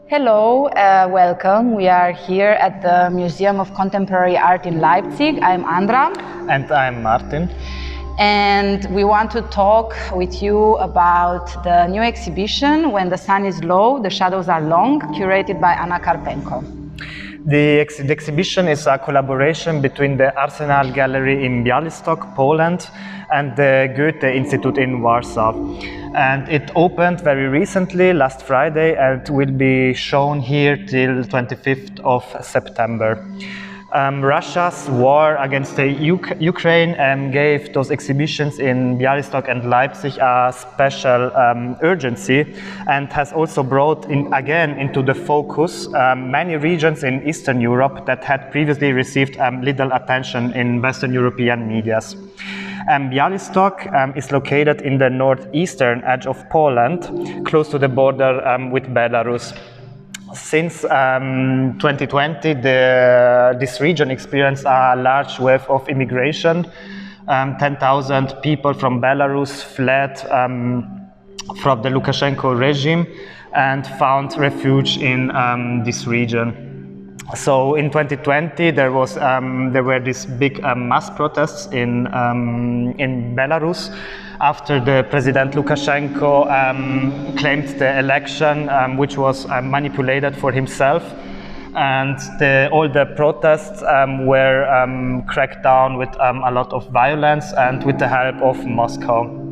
Hello, welcome. We are here at the Museum of Contemporary Art in Leipzig. I'm Andra. And I'm Martin. And we want to talk with you about the new exhibition, When the Sun is Low, the Shadows Are Long, curated by Anna Karpenko. The exhibition is a collaboration between the Arsenal Gallery in Białystok, Poland, and the Goethe Institute in Warsaw. And it opened very recently, last Friday, and will be shown here till 25th of September. Russia's war against the Ukraine gave those exhibitions in Białystok and Leipzig a special urgency, and has also brought again into the focus many regions in Eastern Europe that had previously received little attention in Western European medias. Białystok is located in the northeastern edge of Poland, close to the border with Belarus. Since 2020, this region experienced a large wave of immigration. 10,000 people from Belarus fled from the Lukashenko regime and found refuge in this region. So in 2020, there were these big mass protests in Belarus after the President Lukashenko claimed the election, which was manipulated for himself, and all the protests were cracked down with a lot of violence and with the help of Moscow.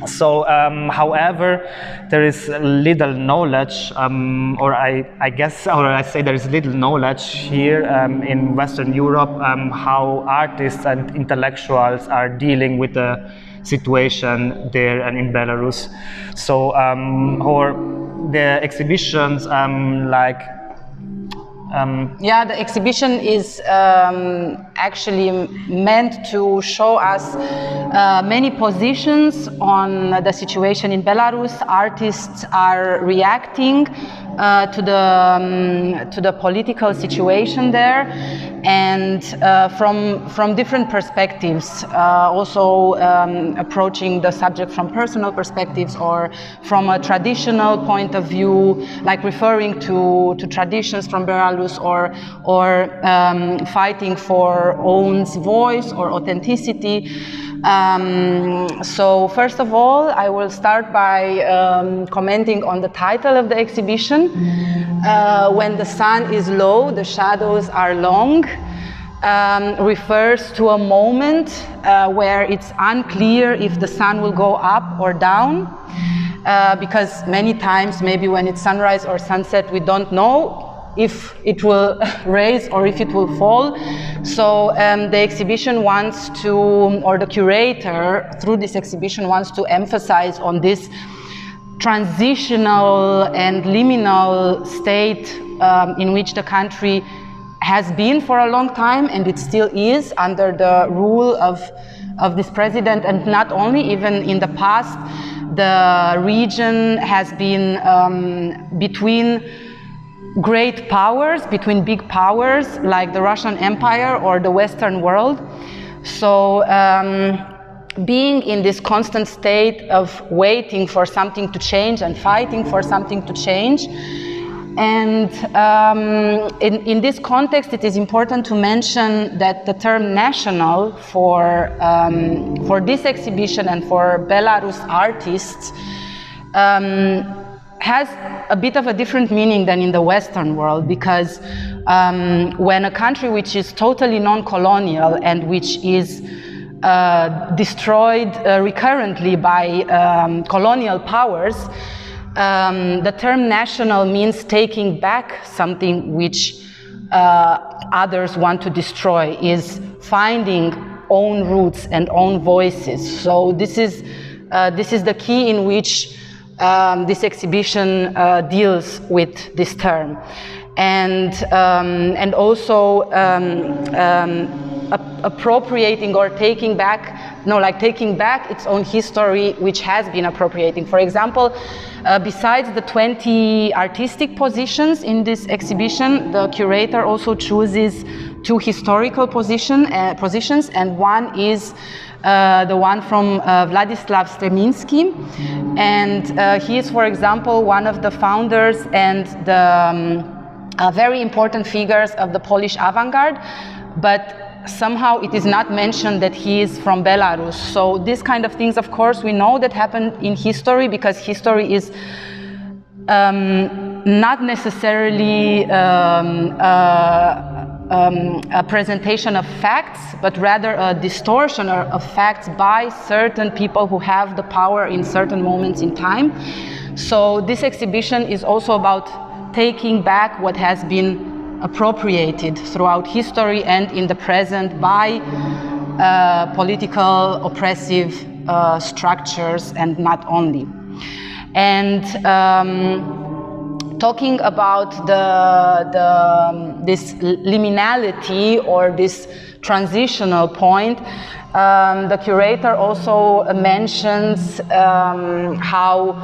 So, however, there is little knowledge, or I say there is little knowledge here in Western Europe how artists and intellectuals are dealing with the situation there and in Belarus. So, the exhibitions the exhibition is actually meant to show us many positions on the situation in Belarus. Artists are reacting to the political situation there, and from different perspectives, also approaching the subject from personal perspectives or from a traditional point of view, like referring to traditions from Belarus, or fighting for own voice or authenticity. So first of all, I will start by commenting on the title of the exhibition. When the sun is low, the shadows are long, refers to a moment where it's unclear if the sun will go up or down, because many times, maybe when it's sunrise or sunset, we don't know if it will rise or if it will fall. So the exhibition wants to, or the curator through this exhibition wants to emphasize on this transitional and liminal state in which the country has been for a long time, and it still is under the rule of this president. And not only, even in the past, the region has been between great powers, between big powers like the Russian Empire or the Western world. So being in this constant state of waiting for something to change and fighting for something to change. And in this context, it is important to mention that the term national for this exhibition and for Belarus artists has a bit of a different meaning than in the Western world, because when a country which is totally non-colonial and which is destroyed recurrently by colonial powers, the term national means taking back something which others want to destroy, is finding own roots and own voices. So this is the key in which this exhibition deals with this term, and also appropriating or taking back its own history, which has been appropriating. For example, besides the 20 artistic positions in this exhibition, the curator also chooses 2 historical positions, and one is the one from Vladislav Streminsky, and he is, for example, one of the founders and the very important figures of the Polish avant-garde, but somehow it is not mentioned that he is from Belarus. So these kind of things, of course, we know that happened in history, because history is not necessarily a presentation of facts, but rather a distortion of facts by certain people who have the power in certain moments in time. So this exhibition is also about taking back what has been appropriated throughout history and in the present by political oppressive structures, and not only. And talking about this liminality or this transitional point, the curator also mentions how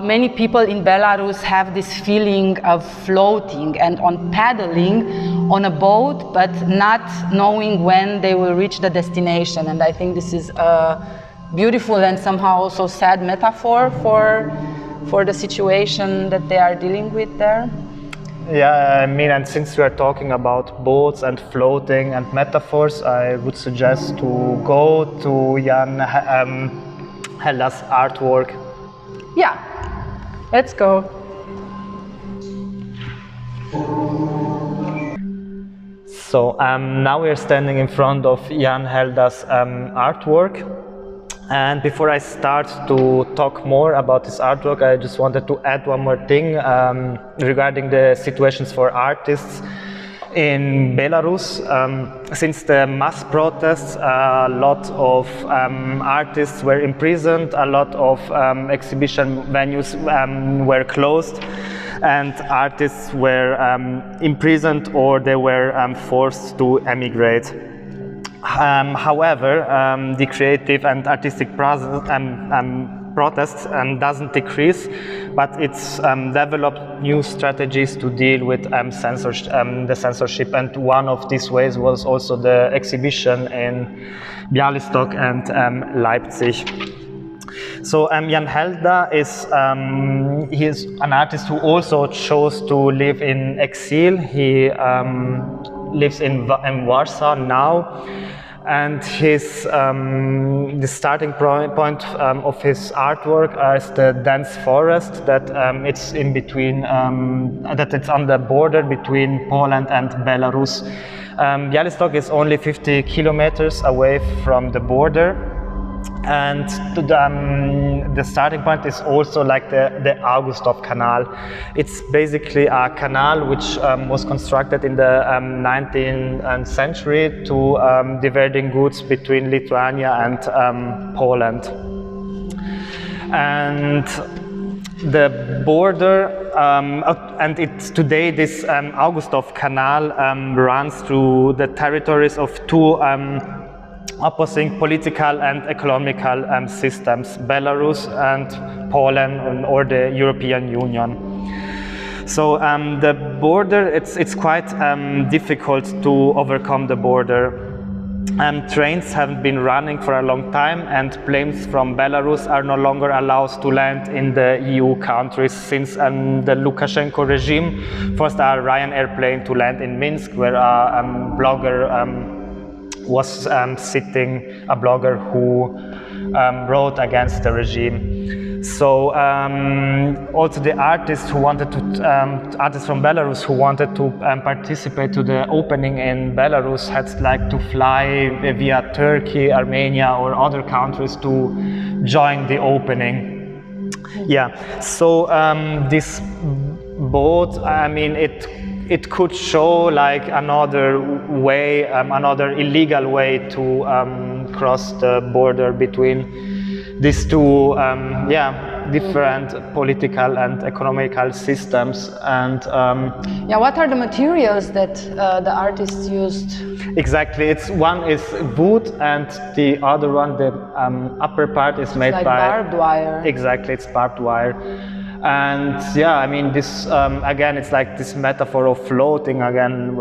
many people in Belarus have this feeling of floating and on paddling on a boat, but not knowing when they will reach the destination. And I think this is a beautiful and somehow also sad metaphor for the situation that they are dealing with there. Yeah, I mean, and since we are talking about boats and floating and metaphors, I would suggest to go to Helda's artwork. Yeah, let's go. So now we are standing in front of Helda's artwork. And before I start to talk more about this artwork, I just wanted to add one more thing regarding the situations for artists in Belarus. Since the mass protests, a lot of artists were imprisoned, a lot of exhibition venues were closed, and artists were imprisoned or they were forced to emigrate. However, the creative and artistic protests doesn't decrease, but it's developed new strategies to deal with the censorship, and one of these ways was also the exhibition in Białystok and Leipzig. So Helda is he is an artist who also chose to live in exile. He lives in Warsaw now, and his the starting point of his artwork is the dense forest that it's in between that it's on the border between Poland and Belarus. Białystok is only 50 kilometers away from the border. And the starting point is also like the Augustov Canal. It's basically a canal which was constructed in the 19th century to diverting goods between Lithuania and Poland. And the border, and it's today this Augustov Canal runs through the territories of two opposing political and economical systems, Belarus and Poland, or the European Union. So the border, it's quite difficult to overcome the border. Trains haven't been running for a long time, and planes from Belarus are no longer allowed to land in the EU countries, since the Lukashenko regime forced a Ryanair plane to land in Minsk, where a blogger was sitting, a blogger who wrote against the regime. So also the artists who wanted to, artists from Belarus who wanted to participate to the opening in Belarus had to fly via Turkey, Armenia, or other countries to join the opening. Yeah, so this boat, I mean, it could show like another way, another illegal way to cross the border between these two, different political and economical systems. And what are the materials that the artists used? Exactly, one is wood, and the other one, the upper part, is made by barbed wire. Exactly, it's barbed wire. And yeah, I mean, this again, it's like this metaphor of floating again,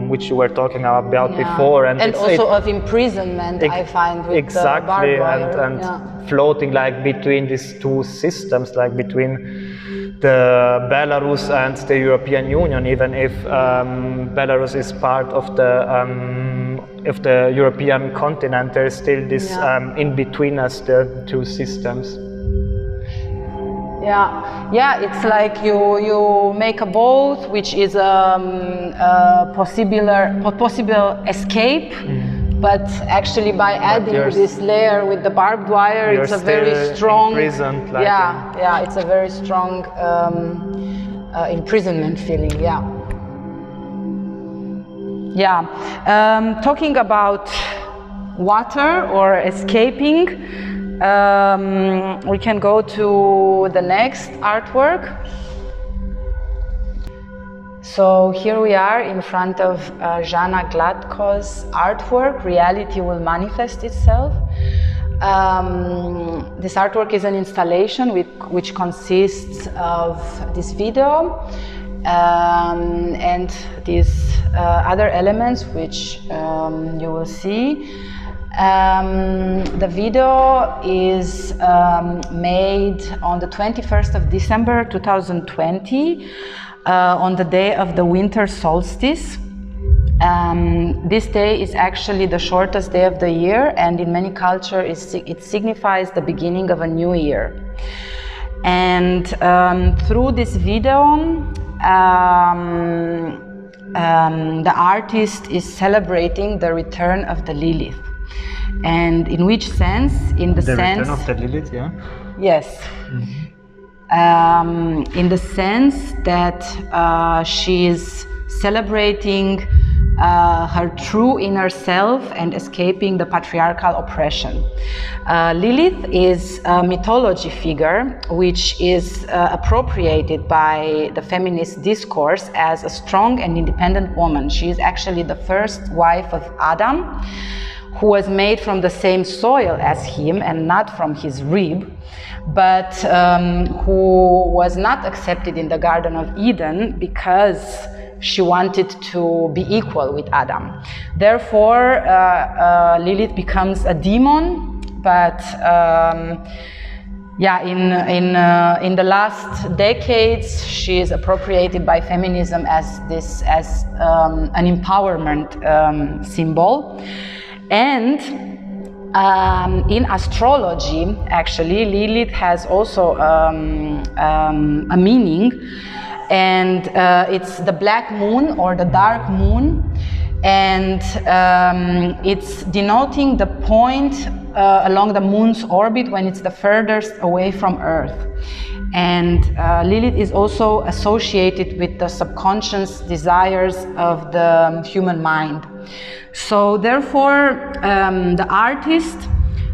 which you were talking about before, and also of imprisonment. I find with exactly, the barbed wire. and floating like between these two systems, like between the Belarus and the European Union, even if Belarus is part of the European continent, there is still this in between us, the two systems. Yeah, it's like you make a boat, which is a possible escape, but actually by adding this layer with the barbed wire, it's a very strong. Imprisoned, like it's a very strong imprisonment feeling. Talking about water or escaping. We can go to the next artwork. So here we are in front of Zhanna Gladko's artwork, Reality Will Manifest Itself. This artwork is an installation which consists of this video and these other elements which you will see. The video is made on the 21st of December 2020, on the day of the winter solstice. This day is actually the shortest day of the year, and in many cultures it signifies the beginning of a new year. And through this video, the artist is celebrating the return of the Lilith. And in which sense? In the sense... return of the Lilith, yeah? Yes. In the sense that she is celebrating her true inner self and escaping the patriarchal oppression. Lilith is a mythology figure which is appropriated by the feminist discourse as a strong and independent woman. She is actually the first wife of Adam, who was made from the same soil as him and not from his rib, but who was not accepted in the Garden of Eden because she wanted to be equal with Adam. Therefore, Lilith becomes a demon, but in the last decades, she is appropriated by feminism as an empowerment symbol. And in astrology, actually, Lilith has also a meaning, and it's the black moon or the dark moon, and it's denoting the point along the moon's orbit when it's the furthest away from Earth. And Lilith is also associated with the subconscious desires of the human mind. So therefore, the artist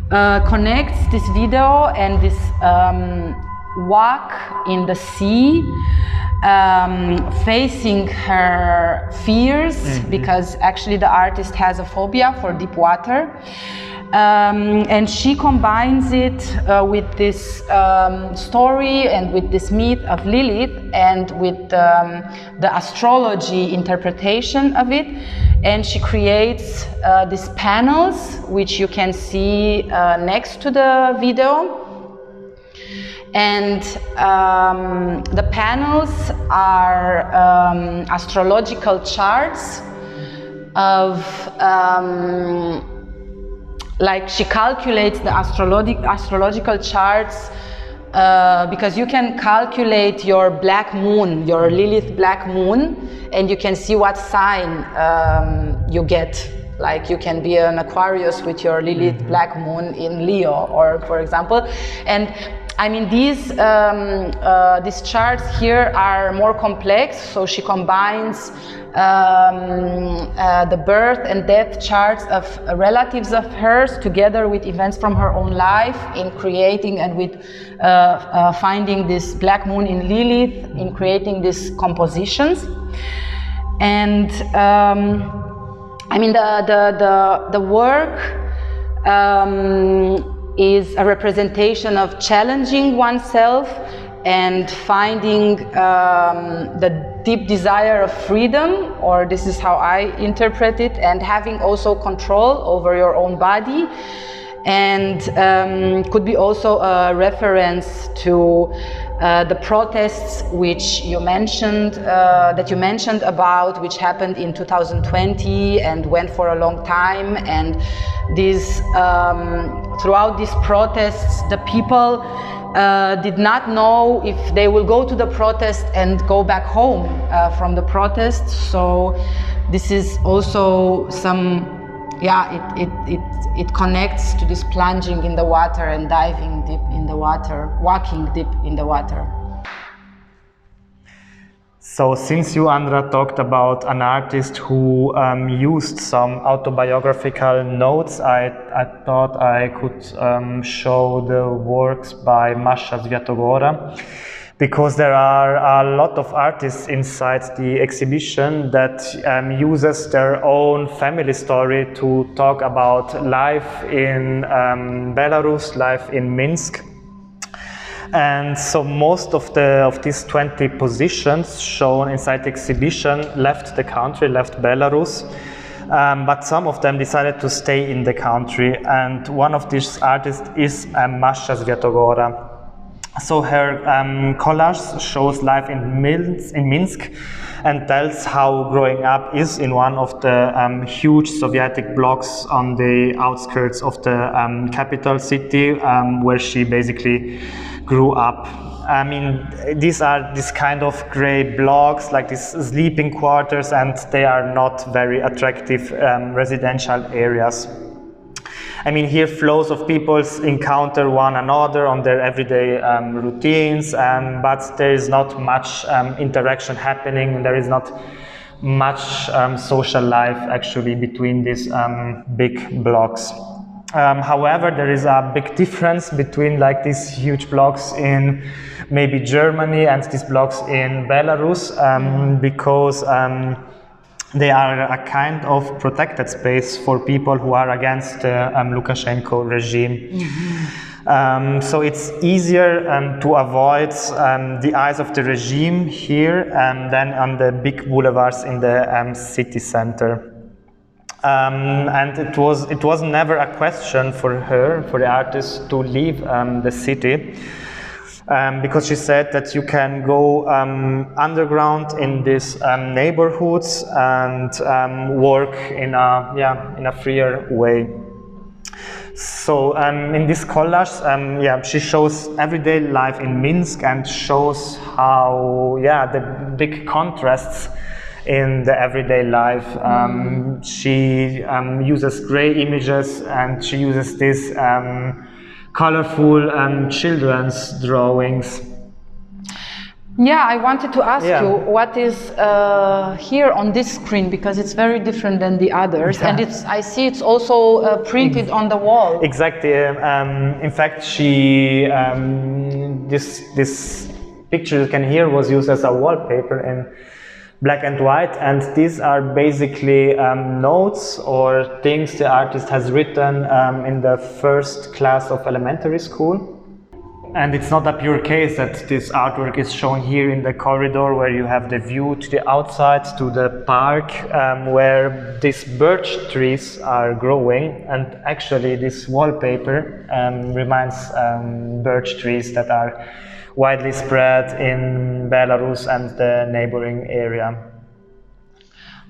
connects this video and this walk in the sea, facing her fears, because actually the artist has a phobia for deep water. And she combines it with this story and with this myth of Lilith and with the astrology interpretation of it. And she creates these panels, which you can see next to the video. And the panels are astrological charts of like she calculates the astrological charts because you can calculate your black moon, your Lilith black moon, and you can see what sign you get. Like you can be an Aquarius with your Lilith black moon in Leo, or for example. And I mean, these charts here are more complex, so she combines the birth and death charts of relatives of hers together with events from her own life in creating and with finding this black moon in Lilith, in creating these compositions. And I mean, the work is a representation of challenging oneself and finding the deep desire of freedom, or this is how I interpret it, and having also control over your own body. And could be also a reference to the protests which you mentioned, that you mentioned about, which happened in 2020 and went for a long time. And these, throughout these protests, the people did not know if they will go to the protest and go back home from the protest. So this is also some, it connects to this plunging in the water and diving deep in the water, walking deep in the water. So since you, Andra, talked about an artist who used some autobiographical notes, I thought I could show the works by Masha Zviatogora, because there are a lot of artists inside the exhibition that uses their own family story to talk about life in Belarus, life in Minsk. And so most of these 20 positions shown inside the exhibition left the country, left Belarus, but some of them decided to stay in the country, and one of these artists is Masha Zviatogora. So her collage shows life in Minsk and tells how growing up is in one of the huge Soviet blocks on the outskirts of the capital city, where she basically grew up. I mean, these are this kind of gray blocks, like these sleeping quarters, and they are not very attractive residential areas. I mean, here flows of people encounter one another on their everyday routines, but there is not much interaction happening. There is not much social life actually between these big blocks. However, there is a big difference between like these huge blocks in maybe Germany and these blocks in Belarus, because they are a kind of protected space for people who are against the Lukashenko regime. Mm-hmm. So it's easier to avoid the eyes of the regime here than on the big boulevards in the city center. And it was never a question for her, for the artist, to leave the city. Because she said that you can go underground in these neighborhoods and work in a freer way. So in this collage, she shows everyday life in Minsk and shows how the big contrasts in the everyday life. She uses gray images, and she uses this colorful children's drawings. Yeah, I wanted to ask you what is here on this screen, because it's very different than the others, and I see it's also printed on the wall. Exactly. In fact, she this picture you can hear was used as a wallpaper in black and white, and these are basically notes or things the artist has written in the first class of elementary school. And it's not a pure case that this artwork is shown here in the corridor, where you have the view to the outside, to the park, where these birch trees are growing. And actually this wallpaper reminds birch trees that are widely spread in Belarus and the neighboring area.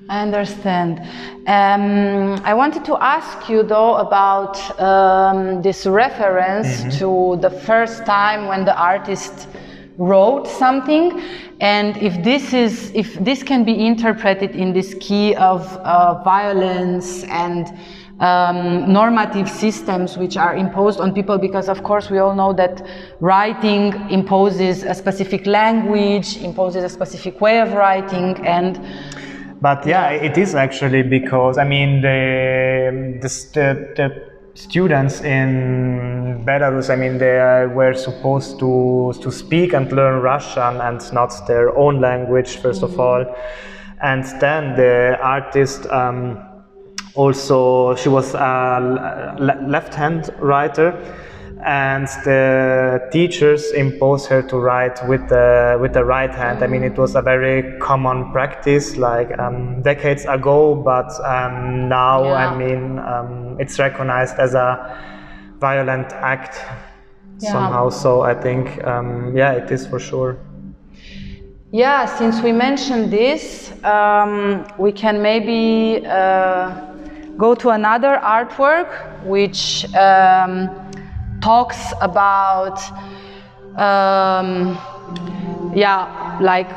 I understand. I wanted to ask you though about this reference to the first time when the artist wrote something, and if this can be interpreted in this key of violence and normative systems which are imposed on people, because of course we all know that writing imposes a specific language, imposes a specific way of writing, and but it is actually because, I mean, the students in Belarus, I mean, they were supposed to speak and learn Russian and not their own language, first of all. And then the artist also, she was a left-hand writer, and the teachers imposed her to write with the right hand. I mean, it was a very common practice, like decades ago, but now, I mean, it's recognized as a violent act somehow. So I think, yeah, it is for sure. Yeah, since we mentioned this, we can maybe go to another artwork which talks about yeah, like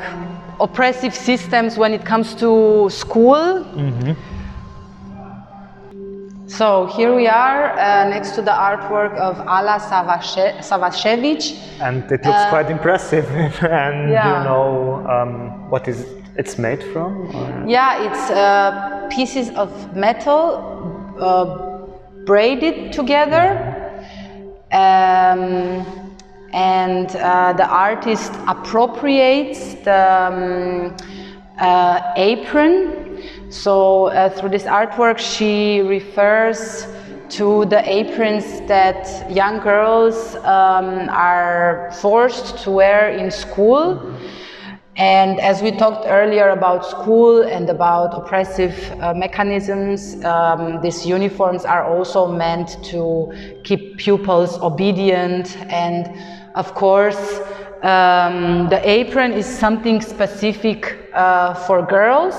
oppressive systems when it comes to school. So here we are next to the artwork of Alla Savashevich. And it looks quite impressive. And yeah. you know what is it's made from? Or? Yeah, it's pieces of metal braided together. And the artist appropriates the apron. So through this artwork, she refers to the aprons that young girls are forced to wear in school. And as we talked earlier about school and about oppressive mechanisms, these uniforms are also meant to keep pupils obedient. And of course, the apron is something specific for girls.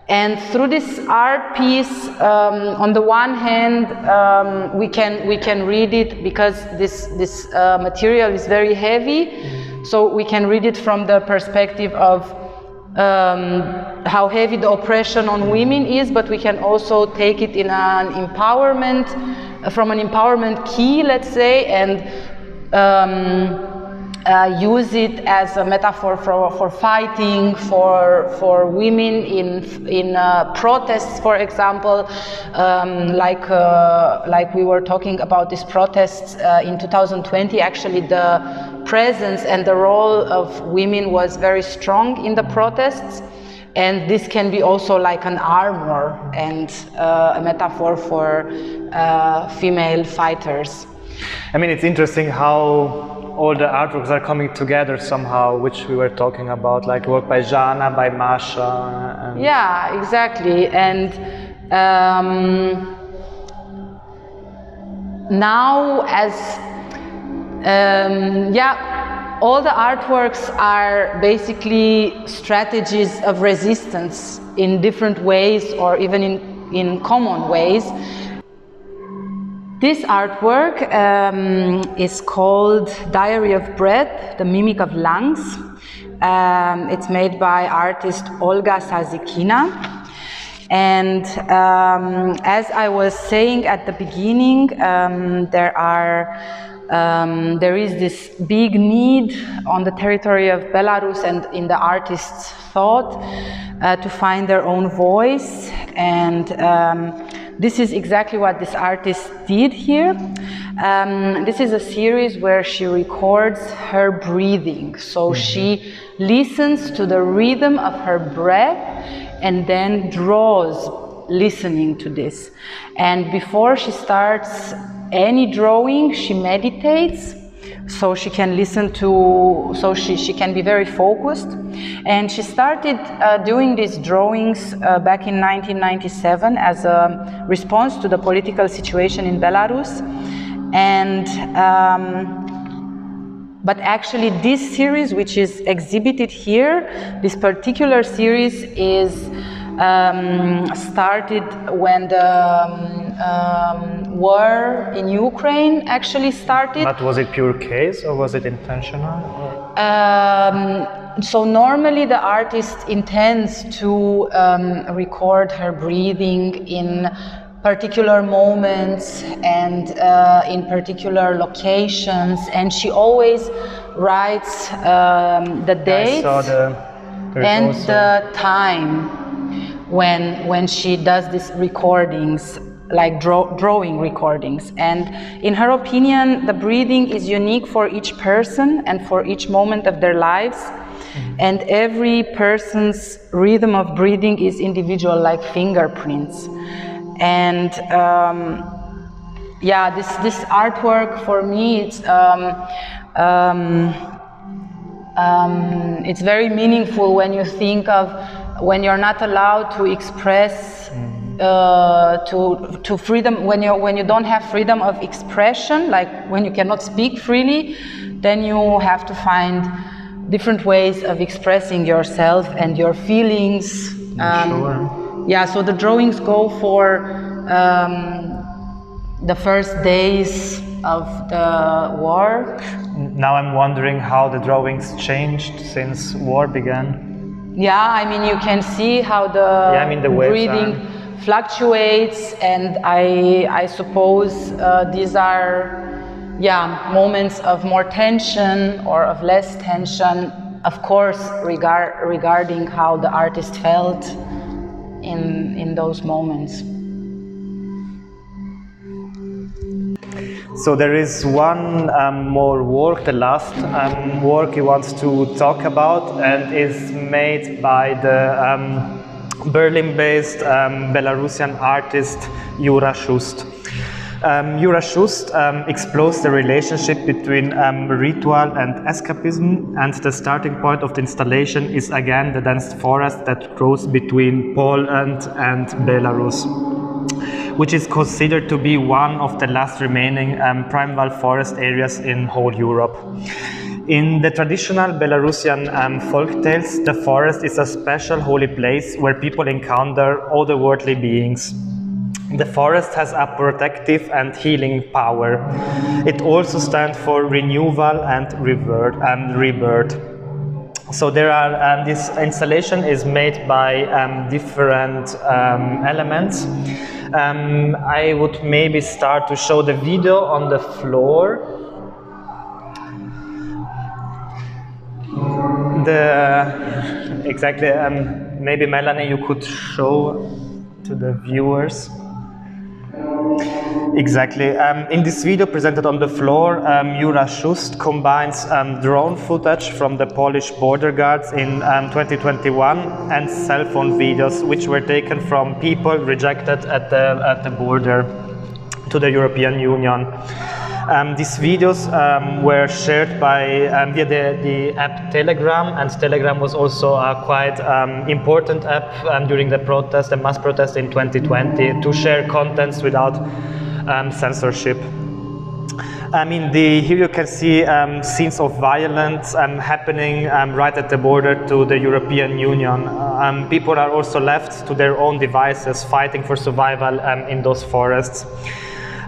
And through this art piece, on the one hand, we can read it because this material is very heavy. So we can read it from the perspective of how heavy the oppression on women is, but we can also take it in an empowerment, from an empowerment key, let's say, and use it as a metaphor for fighting, for women in protests, for example, like we were talking about these protests in 2020. Actually, the presence and the role of women was very strong in the protests, and this can be also like an armor and a metaphor for female fighters. I mean, it's interesting how all the artworks are coming together somehow, which we were talking about, like work by Zhanna, by Masha. And yeah, exactly. And now, as yeah, all the artworks are basically strategies of resistance in different ways, or even in common ways. This artwork is called Diary of Breath, the Mimic of Lungs. It's made by artist Olga Sazykina. And as I was saying at the beginning, there is this big need on the territory of Belarus and in the artist's thought to find their own voice. And this is exactly what this artist did here. This is a series where she records her breathing. So she listens to the rhythm of her breath and then draws listening to this. And before she starts any drawing, she meditates, so she can listen to, so she can be very focused. And she started doing these drawings back in 1997 as a response to the political situation in Belarus. And but actually this series, which is exhibited here, this particular series is started when the war in Ukraine actually started. But was it pure case or was it intentional? So normally the artist intends to record her breathing in particular moments and in particular locations, and she always writes the dates and the time when she does these recordings, like drawing recordings. And in her opinion, the breathing is unique for each person and for each moment of their lives. And every person's rhythm of breathing is individual, like fingerprints. And yeah, this artwork for me, it's very meaningful when you think of when you're not allowed to express to freedom, when you don't have freedom of expression, like when you cannot speak freely, then you have to find different ways of expressing yourself and your feelings. Sure. Yeah, so the drawings go for the first days of the war. Now I'm wondering how the drawings changed since war began. Yeah, I mean, you can see how the breathing fluctuates, and I suppose these are, yeah, moments of more tension or of less tension, of course, regarding how the artist felt in those moments. So there is one more work, the last work he wants to talk about, and is made by the Berlin-based Belarusian artist Jura Šust. Jura Šust explores the relationship between ritual and escapism, and the starting point of the installation is again the dense forest that grows between Poland and Belarus, which is considered to be one of the last remaining primeval forest areas in whole Europe. In the traditional Belarusian folktales, the forest is a special holy place where people encounter otherworldly beings. The forest has a protective and healing power. It also stands for renewal and rebirth. So there are, this installation is made by different elements. I would maybe start to show the video on the floor. Exactly, maybe Melanie, you could show to the viewers. Exactly. In this video presented on the floor, Jura Šust combines drone footage from the Polish border guards in 2021 and cell phone videos which were taken from people rejected at the border to the European Union. These videos were shared by via the app Telegram, and Telegram was also a quite important app during the protest, the mass protest in 2020, to share contents without censorship. I mean, here you can see scenes of violence happening right at the border to the European Union. People are also left to their own devices, fighting for survival in those forests.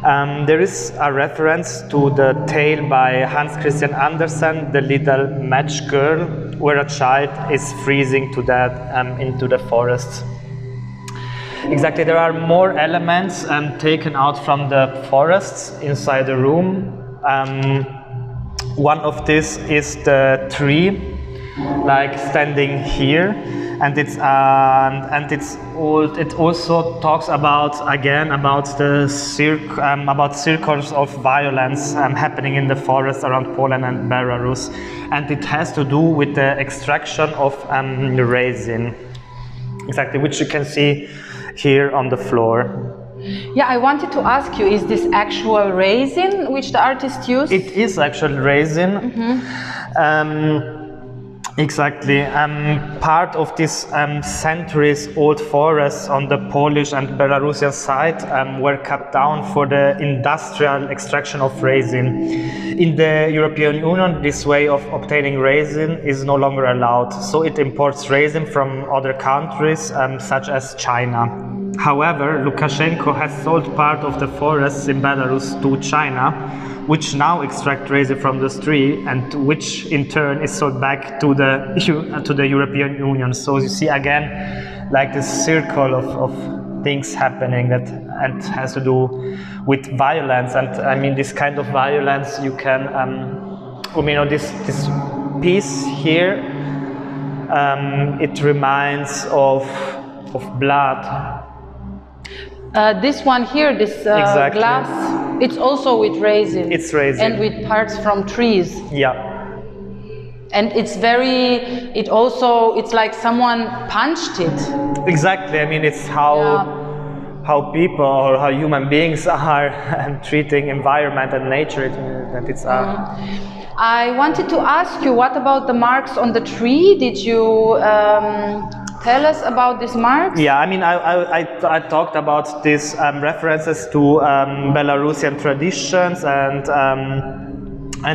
There is a reference to the tale by Hans Christian Andersen, The Little Match Girl, where a child is freezing to death into the forest. Exactly, there are more elements taken out from the forests inside the room. One of these is the tree, like standing here, and it also talks about circles of violence happening in the forest around Poland and Belarus, and it has to do with the extraction of resin. Exactly, which you can see here on the floor. Yeah, I wanted to ask you, is this actual resin which the artist used? It is actual resin. Mm-hmm. Exactly. Part of this centuries-old forests on the Polish and Belarusian side were cut down for the industrial extraction of resin. In the European Union, this way of obtaining resin is no longer allowed, so it imports resin from other countries, such as China. However, Lukashenko has sold part of the forests in Belarus to China, which now extract resin from the tree, and which in turn is sold back to the European Union. So you see again, like this circle of things happening that and has to do with violence. And I mean, this kind of violence you can, this piece here, it reminds of blood. This one here, this exactly. Glass, it's also with resin. It's resin. And with parts from trees. Yeah. And it's it's like someone punched it. Exactly. I mean, it's how how people or how human beings are treating environment and nature. That it's I wanted to ask you, what about the marks on the tree? Did you tell us about these marks? Yeah, I mean, I talked about these references to Belarusian traditions and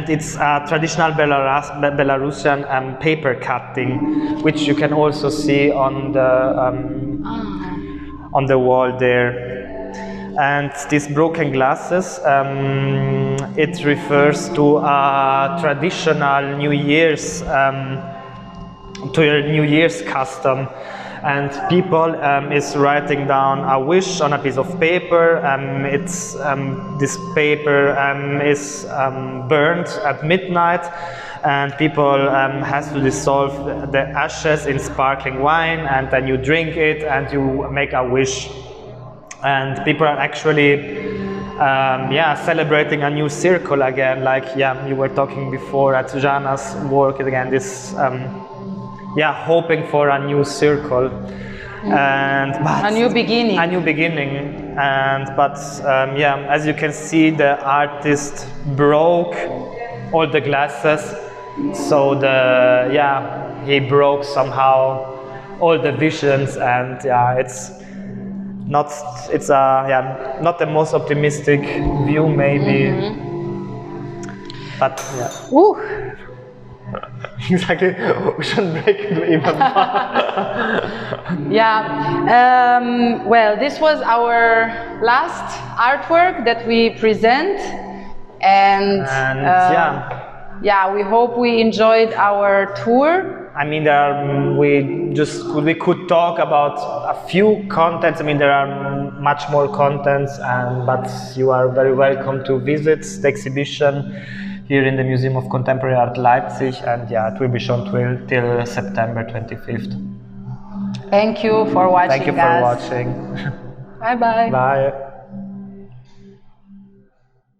it's traditional Belarusian paper cutting, which you can also see on the wall there. And these broken glasses, it refers to a traditional New Year's custom, and people is writing down a wish on a piece of paper. This paper is burned at midnight, and people has to dissolve the ashes in sparkling wine, and then you drink it and you make a wish. And people are actually celebrating a new circle again, like you were talking before at Zhanna's work again, this hoping for a new circle. But a new beginning. But as you can see, the artist broke all the glasses, so he broke somehow all the visions, and it's not the most optimistic view maybe, but Ooh. Exactly, we shouldn't break it even more. Well, this was our last artwork that we present, and we hope we enjoyed our tour. I mean, we could talk about a few contents. I mean, there are much more contents, but you are very welcome to visit the exhibition here in the Museum of Contemporary Art Leipzig, and it will be shown till September 25th. Thank you for watching. Thank you for watching. Bye bye. Bye.